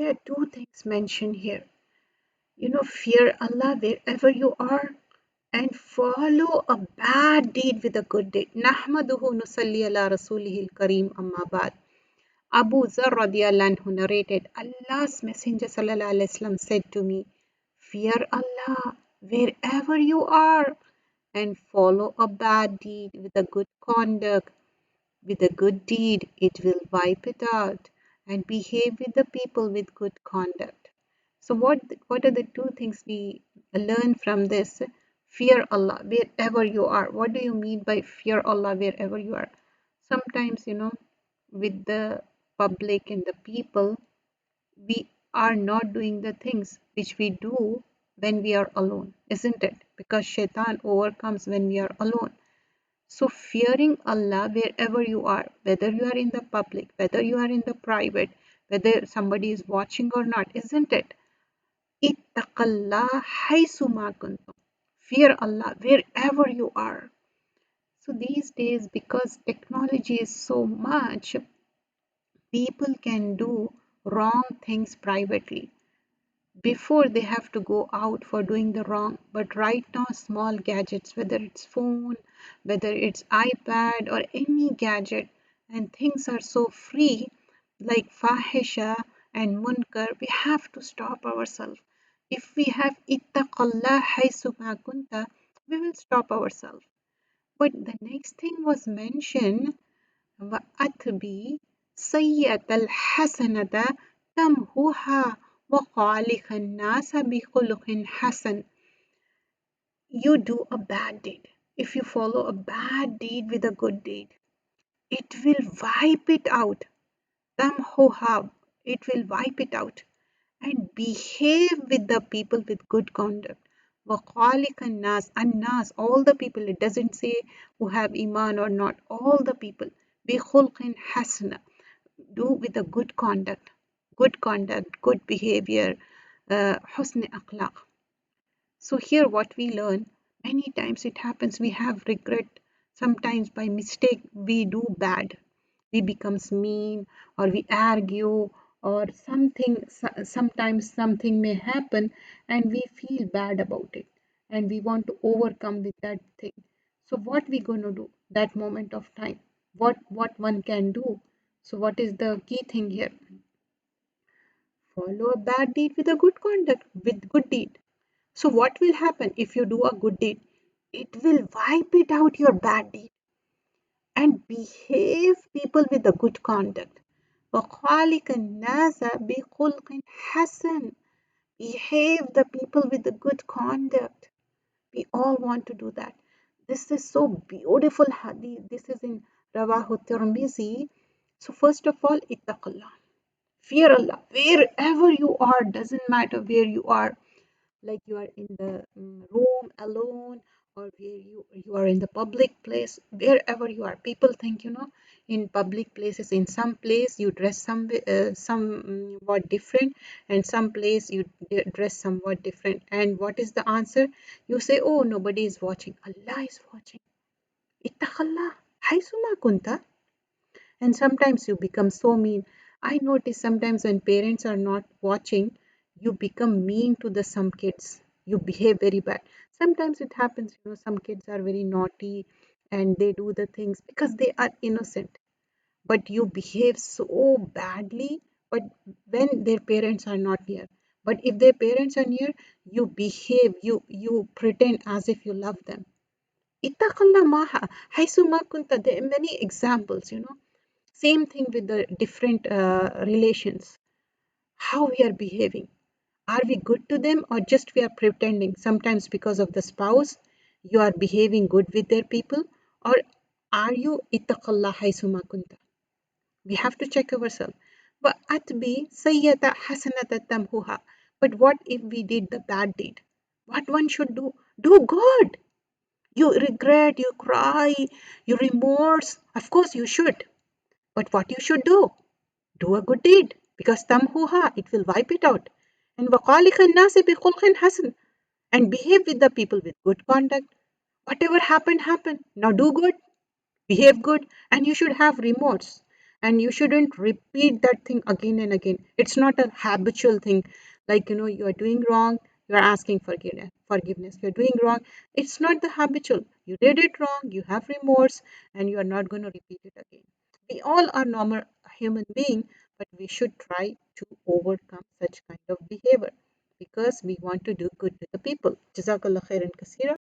There are two things mentioned here. Fear Allah wherever you are and follow a bad deed with a good deed. Nahmaduhu nusalli ala rasulihil kareem amma ba'd. Abu Zar radiallahu anhu narrated, Allah's Messenger sallallahu alaihi wasallam said to me, fear Allah wherever you are and follow a bad deed with a good conduct. With a good deed, it will wipe it out and behave with the people with good conduct. So what are the two things we learn from this? Fear Allah wherever you are. What do you mean by fear Allah wherever you are? Sometimes, with the public and the people, we are not doing the things which we do when we are alone, isn't it? Because shaitan overcomes when we are alone. So fearing Allah wherever you are, whether you are in the public, whether you are in the private, whether somebody is watching or not, isn't it? Ittaqallah haysuma kuntum. Fear Allah wherever you are. So these days, because technology is so much, people can do wrong things privately before they have to go out for doing the wrong. But right now, small gadgets, whether it's phone, whether it's iPad or any gadget, and things are so free, like fahisha and munkar, we have to stop ourselves. If we have ittaqallah haythu ma kunta, we will stop ourselves. But the next thing was mentioned, وَأَتْبِي سَيِّئَةَ الْحَسَنَةَ تَمْحُهَا وَخَالِقِ النَّاسَ بِخُلُقٍ حَسَنٍ. You do a bad deed. If you follow a bad deed with a good deed, it will wipe it out. تَمْحُهَا, it will wipe it out. And behave with the people with good conduct. وَخَالِقَ النَّاسِ, النَّاسِ, all the people. It doesn't say who have iman or not. All the people. بِخُلْقٍ حَسَنٍ, do with a good conduct, good behavior, husn akhlaq. So here what we learn, many times it happens we have regret. Sometimes by mistake we do bad. We becomes mean or we argue or something. Sometimes something may happen and we feel bad about it and we want to overcome with that thing. So what we gonna do that moment of time? What one can do? So what is the key thing here? Follow a bad deed with a good conduct, with good deed. So what will happen if you do a good deed? It will wipe it out your bad deed and behave people with a good conduct. وَخَالِقَ النَّاسَ بِخُلْقٍ حَسَنٍ. Behave the people with a good conduct. We all want to do that. This is so beautiful hadith. This is in Rawahu Tirmizi. So first of all, ittaqallah. Fear Allah. Wherever you are, doesn't matter where you are. Like you are in the room alone or where you are in the public place, wherever you are. People think, in public places, in some place you dress somewhat different and some place you dress somewhat different. And what is the answer? You say, oh, nobody is watching. Allah is watching. Ittaqallah haysuma kunta. And sometimes you become so mean. I notice sometimes when parents are not watching, you become mean to the some kids. You behave very bad. Sometimes it happens, some kids are very naughty and they do the things because they are innocent. But you behave so badly, but when their parents are not near. But if their parents are near, you behave, you pretend as if you love them. Ittaqallah maha, haythu ma kunta. There are many examples. Same thing with the different relations. How we are behaving. Are we good to them or just we are pretending? Sometimes because of the spouse, you are behaving good with their people, or are you ittaqallah haysuma kunta? We have to check ourselves. But atbi sayyata hasanata tamhuha. But what if we did the bad deed? What one should do? Do good. You regret, you cry, you remorse. Of course you should. But what you should do? Do a good deed, because tamhuha, it will wipe it out. And waqalika nasi bi khulqin hasan, and behave with the people with good conduct. Whatever happened, happened. Now do good, behave good, and you should have remorse. and you shouldn't repeat that thing again and again. It's not a habitual thing, like you are doing wrong, you are asking forgiveness, you're doing wrong. It's not the habitual. You did it wrong, you have remorse, and you are not going to repeat it again. We all are normal human being, but we should try to overcome such kind of behavior because we want to do good to the people. Jazakallah khairan kasira.